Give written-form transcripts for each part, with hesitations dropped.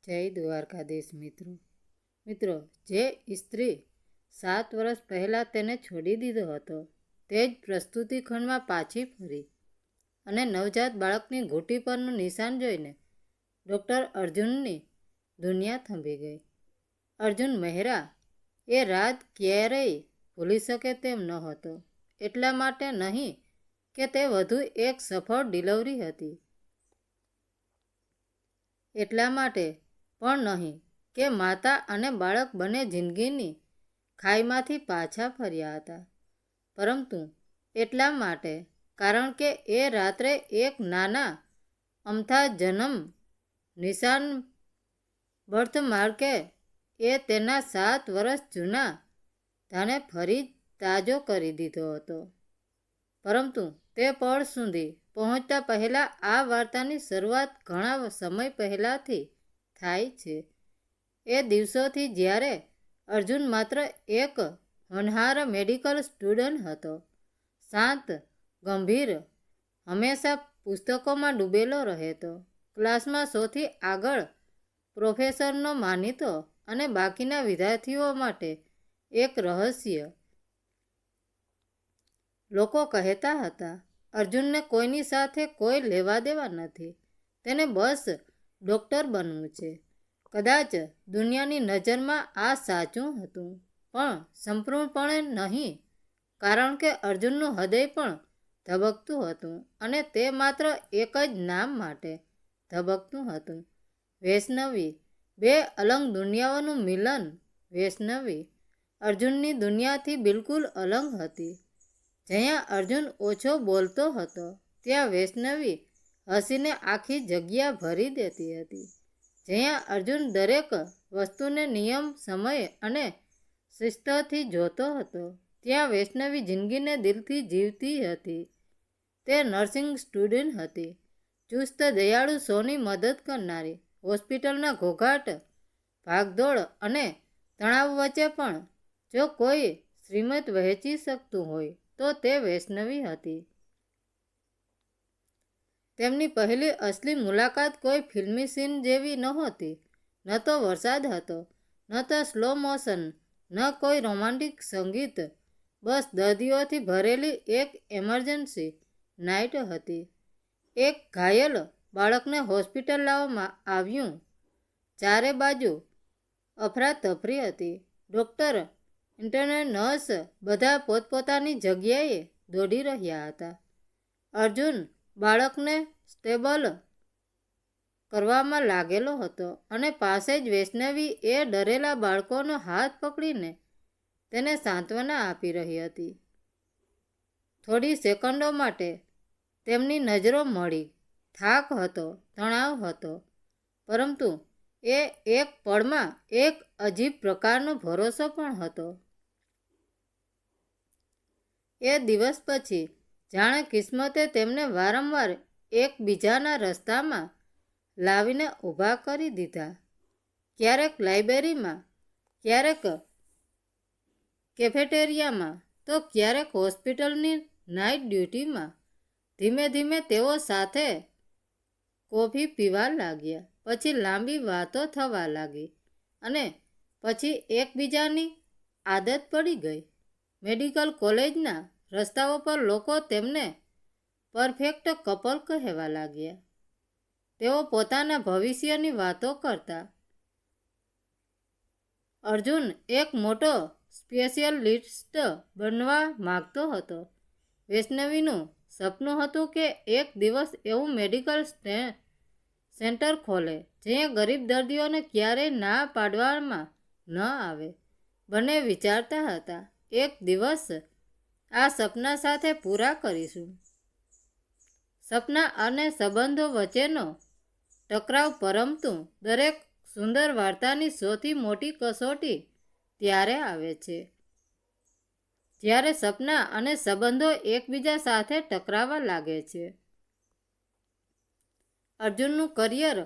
જય દ્વારકાધીશ મિત્રો, જે સ્ત્રી 7 વર્ષ પહેલાં તેને છોડી દીધો હતો તે જ પ્રસ્તુતિ ખંડમાં પાછી ફરી અને નવજાત બાળકની ઘૂંટી પરનું નિશાન જોઈને ડૉક્ટર અર્જુનની દુનિયા થંભી ગઈ. અર્જુન મહેરા એ રાત ક્યારેય ભૂલી શકે તેમ નહોતો. એટલા માટે નહીં કે તે વધુ એક સફળ ડિલિવરી હતી, એટલા માટે પણ નહીં કે માતા અને બાળક બંને જિંદગીની ખાઈમાંથી પાછા ફર્યા હતા, પરંતુ એટલા માટે કારણ કે એ રાત્રે એક નાના અમથા જન્મ નિશાન બર્થમાર્કે એ તેના 7 વર્ષ જૂના ધાને ફરી તાજો કરી દીધો હતો. પરંતુ તે પળ સુધી પહોંચતા પહેલાં આ વાર્તાની શરૂઆત ઘણા સમય પહેલાંથી થાય છે. એ દિવસોથી જ્યારે અર્જુન માત્ર એક હોનહાર મેડિકલ સ્ટુડન્ટ હતો, શાંત, ગંભીર, હંમેશા પુસ્તકોમાં ડૂબેલો રહેતો, ક્લાસમાં સૌથી આગળ, પ્રોફેસરનો માનીતો અને બાકીના વિદ્યાર્થીઓ માટે એક રહસ્ય. લોકો કહેતા હતા, અર્જુનને કોઈની સાથે કોઈ લેવા દેવા નથી, તેને બસ ડૉક્ટર બનવું છે. કદાચ દુનિયાની નજરમાં આ સાચું હતું, પણ સંપૂર્ણપણે નહીં, કારણ કે અર્જુનનું હૃદય પણ ધબકતું હતું અને તે માત્ર એક જ નામ માટે ધબકતું હતું, વૈષ્ણવી. બે અલગ દુનિયાઓનું મિલન. વૈષ્ણવી અર્જુનની દુનિયાથી બિલકુલ અલગ હતી. જ્યાં અર્જુન ઓછો બોલતો હતો, ત્યાં વૈષ્ણવી હસીને આખી જગ્યા ભરી દેતી હતી. જ્યાં અર્જુન દરેક વસ્તુને નિયમ, સમય અને શિસ્તથી જોતો હતો, ત્યાં વૈષ્ણવી જિંદગીને દિલથી જીવતી હતી. તે નર્સિંગ સ્ટુડન્ટ હતી, ચુસ્ત, દયાળુ, સૌની મદદ કરનારી. હોસ્પિટલના ઘોઘાટ, ભાગદોડ અને તણાવ વચ્ચે પણ જો કોઈ શ્રીમત વહેંચી શકતું હોય તો તે વૈષ્ણવી હતી. તેમની પહેલી અસલી મુલાકાત કોઈ ફિલ્મી સીન જેવી નહોતી. ન તો વરસાદ હતો, ન તો સ્લો મોશન, ન કોઈ રોમાન્ટિક સંગીત. બસ દર્દીઓથી ભરેલી એક એમરજન્સી નાઇટ હતી. એક ઘાયલ બાળકને હોસ્પિટલ લાવવામાં આવ્યું. ચારે બાજુ અફરાતફરી હતી. ડૉક્ટર, ઇન્ટર્ન, નર્સ બધા પોતપોતાની જગ્યાએ દોડી રહ્યા હતા. અર્જુન બાળકને સ્ટેબલ કરવામાં લાગેલો હતો અને પાસે જ વૈષ્ણવી એ ડરેલા બાળકોનો હાથ પકડીને તેને સાંત્વના આપી રહી હતી. થોડી સેકન્ડો માટે તેમની નજરો મળી. થાક હતો, તણાવ હતો, પરંતુ એ એક પળમાં એક અજીબ પ્રકારનો ભરોસો પણ હતો. એ દિવસ પછી જાણે કિસ્મતે તેમને વારંવાર એકબીજાના રસ્તામાં લાવીને ઊભા કરી દીધા. ક્યારેક લાઇબ્રેરીમાં, ક્યારેક કેફેટેરિયામાં, તો ક્યારેક હોસ્પિટલની નાઇટ ડ્યુટીમાં. ધીમે ધીમે તેઓ સાથે કોફી પીવા લાગ્યા, પછી લાંબી વાતો થવા લાગી અને પછી એકબીજાની આદત પડી ગઈ. મેડિકલ કોલેજના રસ્તાઓ પર લોકો તેમને પરફેક્ટ કપલ કહેવા લાગ્યા. તેઓ પોતાના ભવિષ્યની વાતો કરતા. અર્જુન એક મોટો સ્પેશિયલિસ્ટ બનવા માગતો હતો. વૈષ્ણવીનું સપનું હતું કે એક દિવસ એવું મેડિકલ સેન્ટર ખોલે જ્યાં ગરીબ દર્દીઓને ક્યારેય ના પાડવામાં ન આવે. બંને વિચારતા હતા, એક દિવસ આ સપના સાથે પૂરા કરીશું. સપના અને સંબંધો વચ્ચેનો ટકરાવ. પરંતુ દરેક સુંદર વાર્તાની સૌથી મોટી કસોટી ત્યારે આવે છે જ્યારે સપના અને સંબંધો એકબીજા સાથે ટકરાવા લાગે છે. અર્જુનનું કરિયર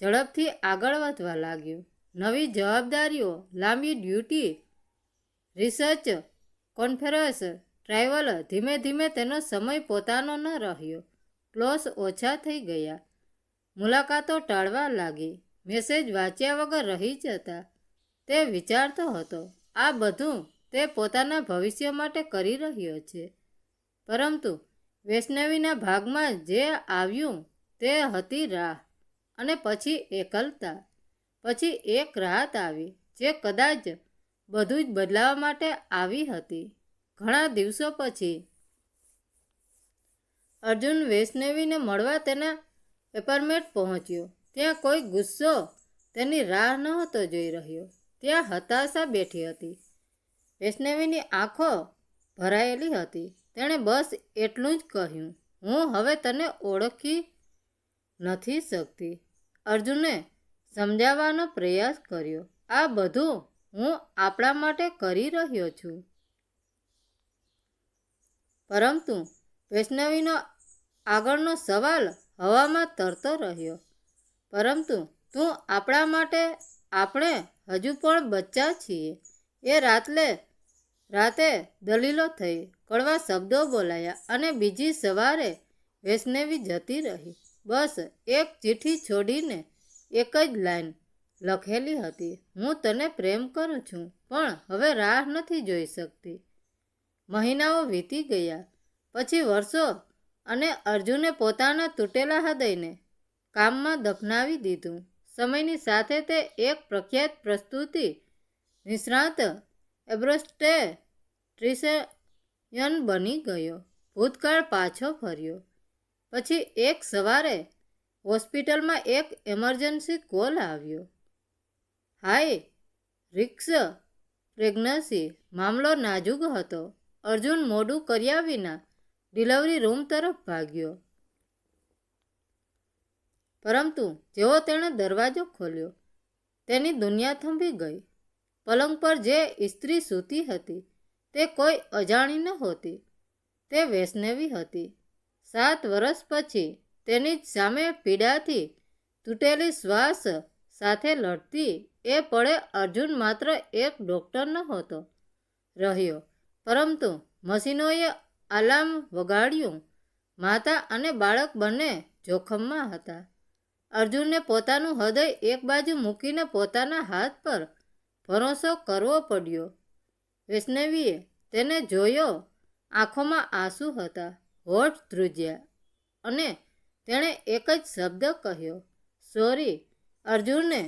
ઝડપથી આગળ વધવા લાગ્યું. નવી જવાબદારીઓ, લાંબી ડ્યુટી, રિસર્ચ, કોન્ફરન્સ, ટ્રાવેલ. ધીમે ધીમે તેનો સમય પોતાનો ન રહ્યો. ક્લોઝ ઓછા થઈ ગયા. મુલાકાતો ટાળવા લાગી. મેસેજ વાંચ્યા વગર રહી જતા. તે વિચારતો હતો, આ બધું તે પોતાના ભવિષ્ય માટે કરી રહ્યો છે. પરંતુ વૈષ્ણવીના ભાગમાં જે આવ્યું તે હતી રાહ, અને પછી એકલતા. પછી એક રાત આવી જે કદાચ બધું જ બદલાવા માટે આવી હતી. ઘણા દિવસો પછી અર્જુન વૈષ્ણવીને મળવા તેના એપાર્ટમેન્ટ પહોંચ્યો. ત્યાં કોઈ ગુસ્સો તેની રાહ નહોતો જોઈ રહ્યો. ત્યાં હતાશા બેઠી હતી. વૈષ્ણવીની આંખો ભરાયેલી હતી. તેણે બસ એટલું જ કહ્યું, હું હવે તને ઓળખી નથી શકતી. અર્જુને સમજાવવાનો પ્રયાસ કર્યો, આ બધું હું આપણા માટે કરી રહ્યો છું. પરંતુ વૈષ્ણવીનો આગળનો સવાલ હવામાં તરતો રહ્યો, પરંતુ તું આપણા માટે, આપણે હજુ પણ બચ્ચા છીએ. એ રાતે દલીલો થઈ, કડવા શબ્દો બોલાયા, અને બીજી સવારે વૈષ્ણવી જતી રહી. બસ એક ચિઠ્ઠી છોડીને એક જ લાઈન લખેલી હતી, હું તને પ્રેમ કરું છું, પણ હવે રાહ નથી જોઈ શકતી. મહિનાઓ વીતી ગયા, પછી વર્ષો, અને અર્જુને પોતાના તૂટેલા હૃદયને કામમાં દફનાવી દીધું. સમયની સાથે તે એક પ્રખ્યાત પ્રસ્તુતિ નિષ્ણાત એબ્સ્ટ્રેક્ટિશિયન બની ગયો. ભૂતકાળ પાછો ફર્યો. પછી એક સવારે હોસ્પિટલમાં એક ઇમરજન્સી કોલ આવ્યો. High risk pregnancy. મામલો નાજુક હતો. અર્જુન મોડું કર્યા વિના ડિલિવરી રૂમ તરફ ભાગ્યો. પરંતુ જેવો તેણે દરવાજો ખોલ્યો, તેની દુનિયા થંભી ગઈ. પલંગ પર જે સ્ત્રી સૂતી હતી તે કોઈ અજાણી નહોતી. તે વૈષ્ણવી હતી. 7 વર્ષ પછી તેની જ સામે પીડાથી તૂટેલી શ્વાસ સાથે લડતી. એ પળે અર્જુન માત્ર એક ડૉક્ટર નહોતો રહ્યો, પરંતુ મશીનોએ અલાર્મ વગાડ્યું. માતા અને બાળક બંને જોખમમાં હતા. અર્જુનને પોતાનું હૃદય એક બાજુ મૂકીને પોતાના હાથ પર ભરોસો કરવો પડ્યો. વૈષ્ણવીએ તેને જોયો. આંખોમાં આંસુ હતા, હોઠ ધ્રુજ્યા, અને તેણે એક જ શબ્દ કહ્યો, સોરી. અર્જુને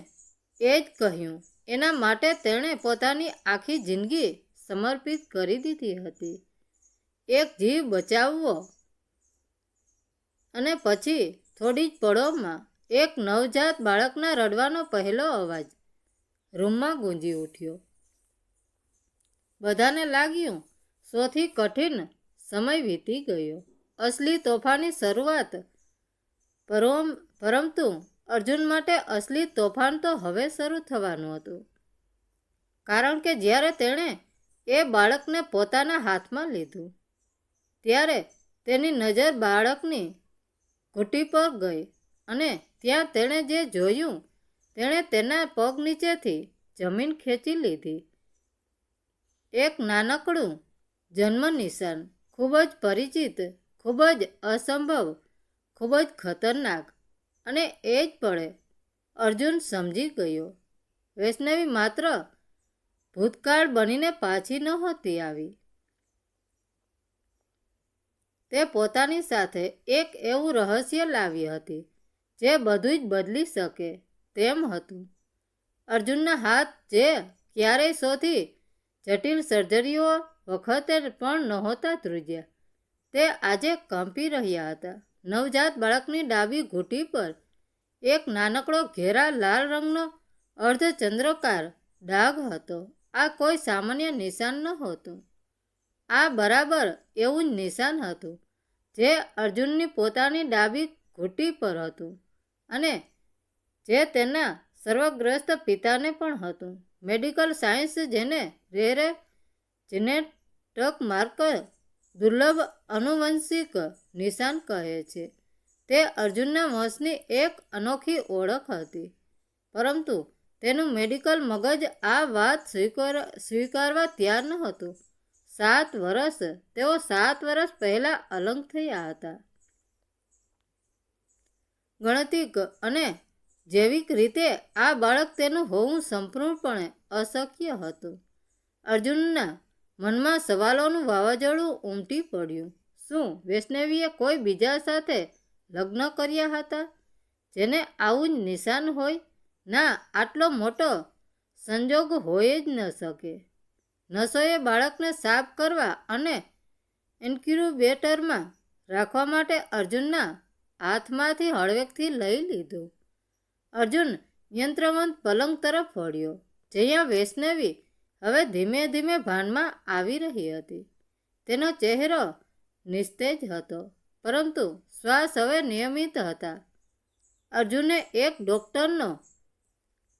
એ જ કહ્યું એના માટે તેણે પોતાની આખી જિંદગી સમર્પિત કરી દીધી હતી. એક જીવ બચાવવો. અને પછી થોડી જ પળોમાં એક નવજાત બાળકના રડવાનો પહેલો અવાજ રૂમમાં ગુંજી ઉઠ્યો. બધાને લાગ્યું સૌથી કઠિન સમય વીતી ગયો. અસલી તોફાનની શરૂઆત. પરંતુ અર્જુન માટે અસલી તોફાન તો હવે શરૂ થવાનું હતું. કારણ કે જ્યારે તેણે એ બાળકને પોતાના હાથમાં લીધું, ત્યારે તેની નજર બાળકની ઘૂંટી પર ગઈ, અને ત્યાં તેણે જે જોયું તેણે તેના પગ નીચેથી જમીન ખેંચી લીધી. એક નાનકડું જન્મ નિશાન, ખૂબ જ પરિચિત, ખૂબ જ અસંભવ, ખૂબ જ ખતરનાક. અને એ જ પળે અર્જુન સમજી ગયો, વૈષ્ણવી માત્ર ભૂતકાળ બનીને પાછી નહોતી આવી. તે પોતાની સાથે એક એવું રહસ્ય લાવી હતી જે બધું જ બદલી શકે તેમ હતું. અર્જુનના હાથ જે ક્યારેય સૌથી જટિલ સર્જરીઓ વખતે પણ નહોતા ધ્રુજ્યા, તે આજે કંપી રહ્યા હતા. નવજાત બાળકની ડાબી ઘૂંટી પર એક નાનકડો ઘેરા લાલ રંગનો અર્ધચંદ્રાકાર ડાઘ હતો. આ કોઈ સામાન્ય નિશાન નહોતું. આ બરાબર એવું જ નિશાન હતું જે અર્જુનની પોતાની ડાબી ઘૂંટી પર હતું, અને જે તેના સર્વગ્રસ્ત પિતાને પણ હતું. મેડિકલ સાયન્સ જેને રેરે જેનેટિક માર્કર, દુર્લભ આનુવંશિક નિશાન કહે છે, તે અર્જુનના વંશની એક અનોખી ઓળખ હતી. પરંતુ તેનું મેડિકલ મગજ આ વાત સ્વીકારવા તૈયાર નહોતું. 7 વર્ષ. તેઓ 7 વર્ષ પહેલા અલગ થયા હતા. ગણિતિક અને જૈવિક રીતે આ બાળક તેનું હોવું સંપૂર્ણપણે અશક્ય હતું. અર્જુનના મનમાં સવાલોનું વાવાઝોડું ઉમટી પડ્યું. શું વૈષ્ણવીએ કોઈ બીજા સાથે લગ્ન કર્યા હતા જેને આવું જ નિશાન હોય? ના, આટલો મોટો સંજોગ હોય જ ન શકે. નર્સોએ બાળકને સાફ કરવા અને ઇન્ક્યુબેટરમાં રાખવા માટે અર્જુનના હાથમાંથી હળવેકથી લઈ લીધું. અર્જુન યંત્રવંત પલંગ તરફ વળ્યો, જ્યાં વૈષ્ણવી હવે ધીમે ધીમે ભાનમાં આવી રહી હતી. તેનો ચહેરો નિસ્તેજ હતો, પરંતુ શ્વાસ હવે નિયમિત હતા. અર્જુને એક ડૉક્ટરનો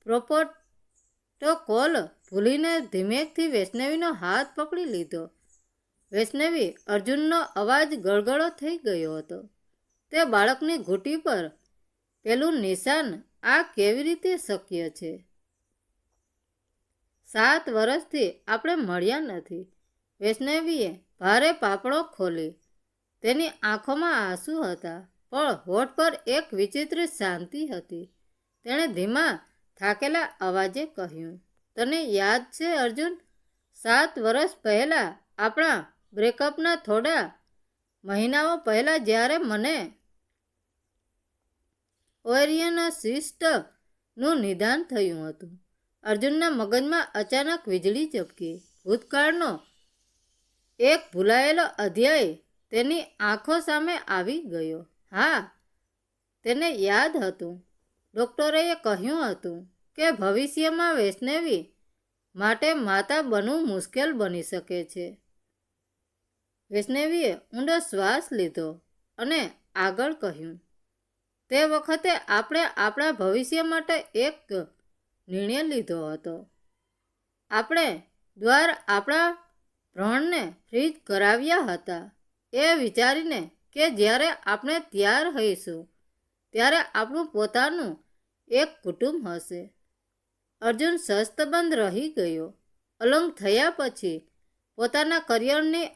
પ્રોટોકોલ ભૂલીને ધીમેકથી વૈષ્ણવીનો હાથ પકડી લીધો. વૈષ્ણવી, અર્જુનનો અવાજ ગળગળો થઈ ગયો હતો. તે બાળકની ઘૂંટી પર પેલું નિશાન, આ કેવી રીતે શક્ય છે? 7 વર્ષથી આપણે મળ્યા નથી. વૈષ્ણવીએ ભારે પાપણો ખોલી. તેની આંખોમાં આંસુ હતા, પણ હોઠ પર એક વિચિત્ર શાંતિ હતી. તેણે ધીમા થાકેલા અવાજે કહ્યું, તને યાદ છે અર્જુન, 7 વર્ષ પહેલાં આપણા બ્રેકઅપના થોડા મહિનાઓ પહેલાં જ્યારે મને ઓવેરિયન સિસ્ટનું નિદાન થયું હતું? અર્જુનના મગજમાં અચાનક વીજળી ઝબકી. ભૂતકાળનો એક ભૂલાયેલો અધ્યાય તેની આંખો સામે આવી ગયો. હા, તેને યાદ હતું. ડૉક્ટરે કહ્યું હતું કે ભવિષ્યમાં વૈષ્ણવી માટે માતા બનવું મુશ્કેલ બની શકે છે. વૈષ્ણવીએ ઊંડો શ્વાસ લીધો અને આગળ કહ્યું, તે વખતે આપણે આપણા ભવિષ્ય માટે એક નિર્ણય લીધો હતો. આપણે આપણા ભ્રૂણને ફ્રીઝ કરાવ્યા હતા, એ વિચારીને કે જ્યારે આપણે તૈયાર હોઈશું ત્યારે આપણું પોતાનું એક કુટુંબ હશે. અર્જુન શસ્તબદ્ધ રહી ગયો. અલગ થયા પછી પોતાના કરિયરની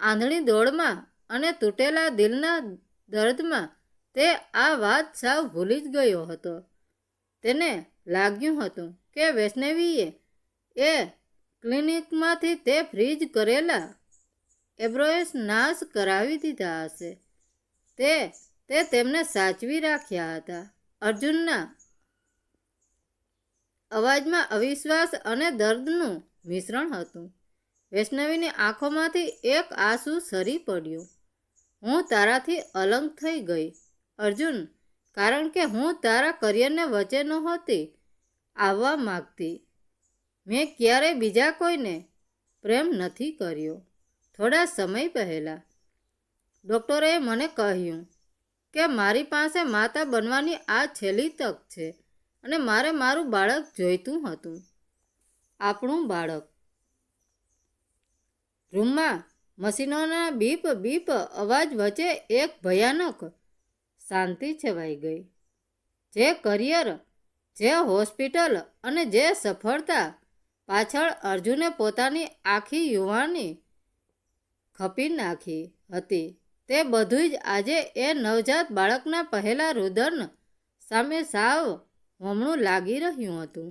આંધળી દોડમાં અને તૂટેલા દિલના દર્દમાં તે આ વાત સાવ ભૂલી જ ગયો હતો. તેને લાગ્યું હતું કે વૈષ્ણવીએ એ ક્લિનિકમાંથી તે ફ્રીઝ કરેલા એમ્બ્રોયસ નાશ કરાવી દીધા હશે. તે તેમને સાચવી રાખ્યા હતા. અર્જુનના અવાજમાં અવિશ્વાસ અને દર્દનું મિશ્રણ હતું. વૈષ્ણવીની આંખોમાંથી એક આંસુ સરી પડ્યું. હું તારાથી અલગ થઈ ગઈ અર્જુન, કારણ કે હું તારા કરિયરને વચ્ચે નહોતી આવવા માગતી. મેં ક્યારેય બીજા કોઈને પ્રેમ નથી કર્યો. થોડા સમય પહેલાં ડૉક્ટરે મને કહ્યું કે મારી પાસે માતા બનવાની આ છેલ્લી તક છે અને મારે મારું બાળક જોઈતું હતું. આપણું બાળક. રૂમમાં મશીનોના બીપ બીપ અવાજ વચ્ચે એક ભયાનક શાંતિ છવાઈ ગઈ. જે કરિયર, જે હોસ્પિટલ અને જે સફળતા પાછળ અર્જુને પોતાની આખી યુવાની ખપી નાખી હતી, તે બધું જ આજે એ નવજાત બાળકના પહેલા રુદન સામે સાવ હોમણું લાગી રહ્યું હતું.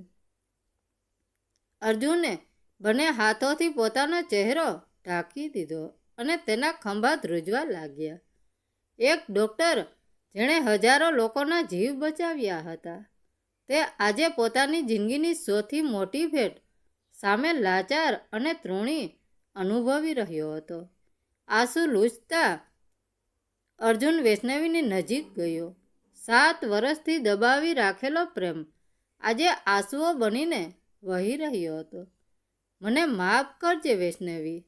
અર્જુને બંને હાથોથી પોતાનો ચહેરો ઢાંકી દીધો અને તેના ખંભા ધ્રુજવા લાગ્યા. એક ડૉક્ટર જેણે હજારો લોકોના જીવ બચાવ્યા હતા, તે આજે પોતાની જિંદગીની સૌથી મોટી ભેટ સામે લાચાર અને તૃણી અનુભવી રહ્યો હતો. આંસુ લૂછતા અર્જુન વૈષ્ણવીની નજીક ગયો. 7 વર્ષથી દબાવી રાખેલો પ્રેમ આજે આંસુઓ બનીને વહી રહ્યો હતો. મને માફ કરજે વૈષ્ણવી.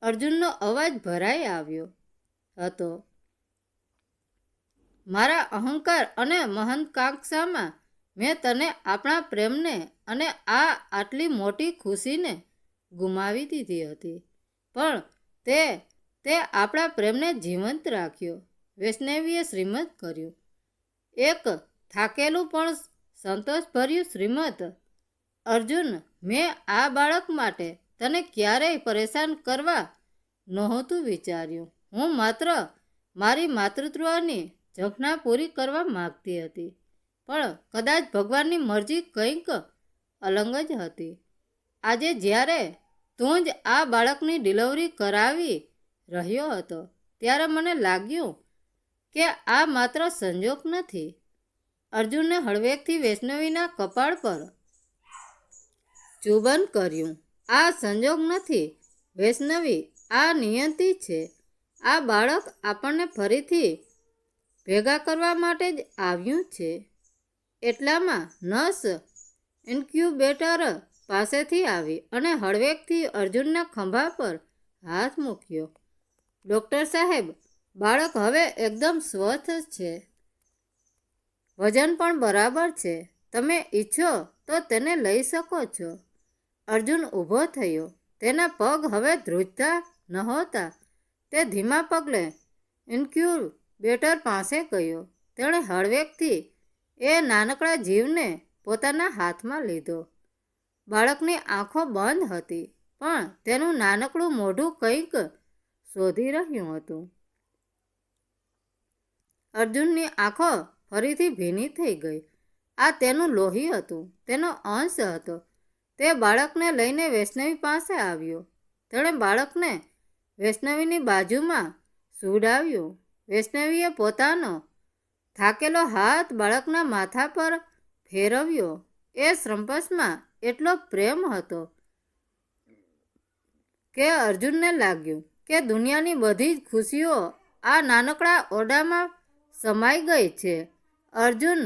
અર્જુનનો અવાજ ભરાઈ આવ્યો હતો. મારા અહંકાર અને મહત્કાંક્ષામાં મેં તને, આપણા પ્રેમને અને આટલી મોટી ખુશીને ગુમાવી દીધી હતી. પણ તે આપણા પ્રેમને જીવંત રાખ્યો. વૈષ્ણવીએ શ્રીમત કર્યું. એક થાકેલું પણ સંતોષભર્યું શ્રીમત. અર્જુન, મેં આ બાળક માટે તને ક્યારેય પરેશાન કરવા નહોતું વિચાર્યું. હું માત્ર મારી માતૃત્વની ઝંખના પૂરી કરવા માગતી હતી. પણ કદાચ ભગવાનની મરજી કંઈક અલગ જ હતી. આજે જ્યારે તું જ આ બાળકની ડિલિવરી કરાવી રહ્યો હતો ત્યારે મને લાગ્યું કે આ માત્ર સંજોગ નથી. અર્જુને હળવેકથી વૈષ્ણવીના કપાળ પર ચુંબન કર્યું. આ સંજોગ નથી વૈષ્ણવી, આ નિયતિ છે. આ બાળક આપણને ફરીથી ભેગા કરવા માટે જ આવ્યું છે. એટલામાં નર્સ ઇન્ક્યુબેટર પાસેથી આવી અને હળવેકથી અર્જુનના ખભા પર હાથ મૂક્યો. ડૉક્ટર સાહેબ, બાળક હવે એકદમ સ્વસ્થ છે. વજન પણ બરાબર છે. તમે ઈચ્છો તો તેને લઈ શકો છો. અર્જુન ઊભો થયો. તેના પગ હવે ધ્રુજતા નહોતા. તે ધીમા પગલે ઇન્ક્યુબેટર પાસે ગયો. તેણે હળવેકથી એ નાનકડા જીવને પોતાના હાથમાં લીધો. બાળકની આંખો બંધ હતી, પણ તેનું નાનકડું મોઢું કંઈક શોધી રહ્યું હતું. અર્જુનની આંખો ફરીથી ભીની થઈ ગઈ. આ તેનું લોહી હતું, તેનો અંશ હતો. તે બાળકને લઈને વૈષ્ણવી પાસે આવ્યો. તેણે બાળકને વૈષ્ણવીની બાજુમાં સુવડાવ્યું. વૈષ્ણવીએ પોતાનો થાકેલો હાથ બાળકના માથા પર ફેરવ્યો. એ સ્પર્શમાં એટલો પ્રેમ હતો કે અર્જુનને લાગ્યું કે દુનિયાની બધી જ ખુશીઓ આ નાનકડા ઓરડામાં સમાઈ ગઈ છે. અર્જુન,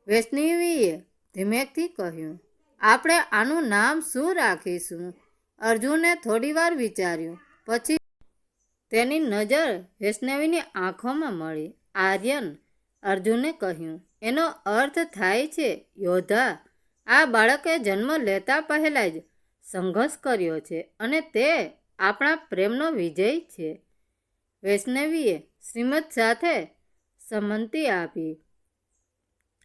વૈષ્ણવીએ ધીમેથી કહ્યું, આપણે આનું નામ શું રાખીશું? અર્જુને થોડીવાર વિચાર્યું. પછી તેની નજર વૈષ્ણવીની આંખોમાં મળી. આર્યન, અર્જુને કહ્યું. એનો અર્થ થાય છે યોદ્ધા. આ બાળકે જન્મ લેતા પહેલાં જ સંઘર્ષ કર્યો છે અને તે આપણા પ્રેમનો વિજય છે. વૈષ્ણવીએ શ્રીમત સાથે સંમતિ આપી.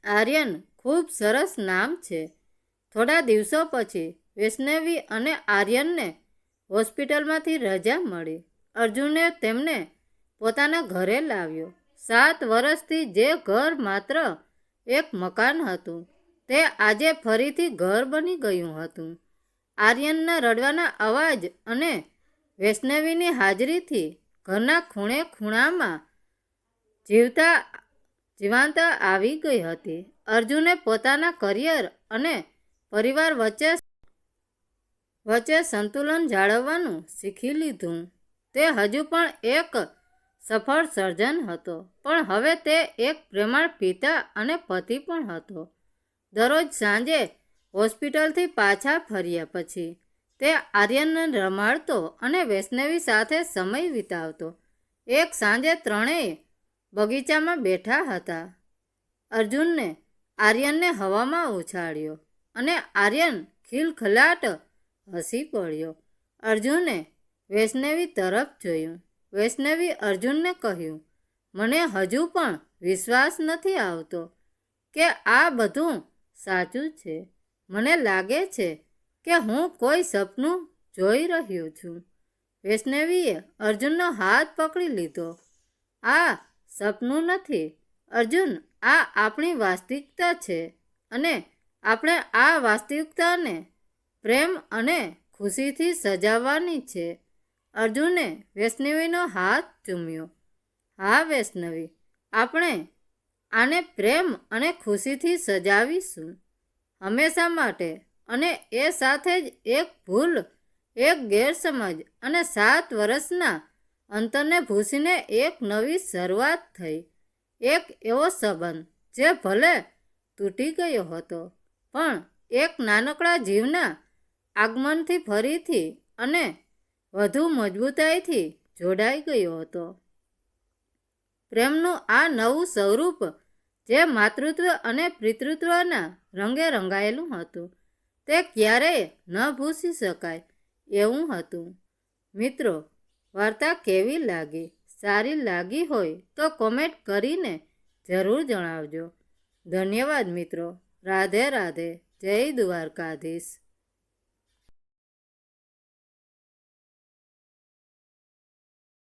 આર્યન ખૂબ સરસ નામ છે. થોડા દિવસો પછી વૈષ્ણવી અને આર્યનને હોસ્પિટલમાંથી રજા મળી. અર્જુને તેમને પોતાના ઘરે લાવ્યો. 7 વર્ષથી જે ઘર માત્ર એક મકાન હતું, તે આજે ફરીથી ઘર બની ગયું હતું. આર્યનના રડવાના અવાજ અને વૈષ્ણવીની હાજરીથી ઘરના ખૂણે ખૂણામાં જીવંતતા આવી ગઈ હતી. અર્જુને પોતાના કરિયર અને પરિવાર વચ્ચે સંતુલન જાળવવાનું શીખી લીધું. તે હજુ પણ એક સફળ સર્જન હતો, પણ હવે તે એક પ્રેમાળ પિતા અને પતિ પણ હતો. દરરોજ સાંજે હોસ્પિટલથી પાછા ફર્યા પછી તે આર્યનને રમાડતો અને વૈષ્ણવી સાથે સમય વિતાવતો. એક સાંજે ત્રણેય બગીચામાં બેઠા હતા. અર્જુને આર્યનને હવામાં ઉછાળ્યો અને આર્યન ખિલખિલાટ હસી પડ્યો. અર્જુને વૈષ્ણવી તરફ જોયું. વૈષ્ણવી અર્જુનને કહ્યું, મને હજુ પણ વિશ્વાસ નથી આવતો કે આ બધું સાચું છે. મને લાગે છે કે હું કોઈ સપનું જોઈ રહ્યું છું. વૈષ્ણવીએ અર્જુનનો હાથ પકડી લીધો. આ સપનું નથી અર્જુન, આ આપણી વાસ્તવિકતા છે અને આપણે આ વાસ્તવિકતાને પ્રેમ અને ખુશીથી સજાવવાની છે. અર્જુને વૈષ્ણવીનો હાથ ચૂમ્યો. હા વૈષ્ણવી, આપણે આને પ્રેમ અને ખુશીથી સજાવીશું હંમેશા માટે. અને એ સાથે જ એક ભૂલ, એક ગેરસમજ અને 7 વર્ષના અંતરને ભૂંસીને એક નવી શરૂઆત થઈ. એક એવો સંબંધ જે ભલે તૂટી ગયો હતો, પણ એક નાનકડા જીવના આગમનથી ફરીથી અને વધુ મજબૂતાઈથી જોડાઈ ગયો હતો. પ્રેમનું આ નવું સ્વરૂપ જે માતૃત્વ અને પિતૃત્વના રંગે રંગાયેલું હતું, તે ક્યારેય ન ભૂલી શકાય એવું હતું. મિત્રો, વાર્તા કેવી લાગી? સારી લાગી હોય તો કોમેન્ટ કરીને જરૂર જણાવજો. ધન્યવાદ મિત્રો. રાધે રાધે. જય દ્વારકાધીશ.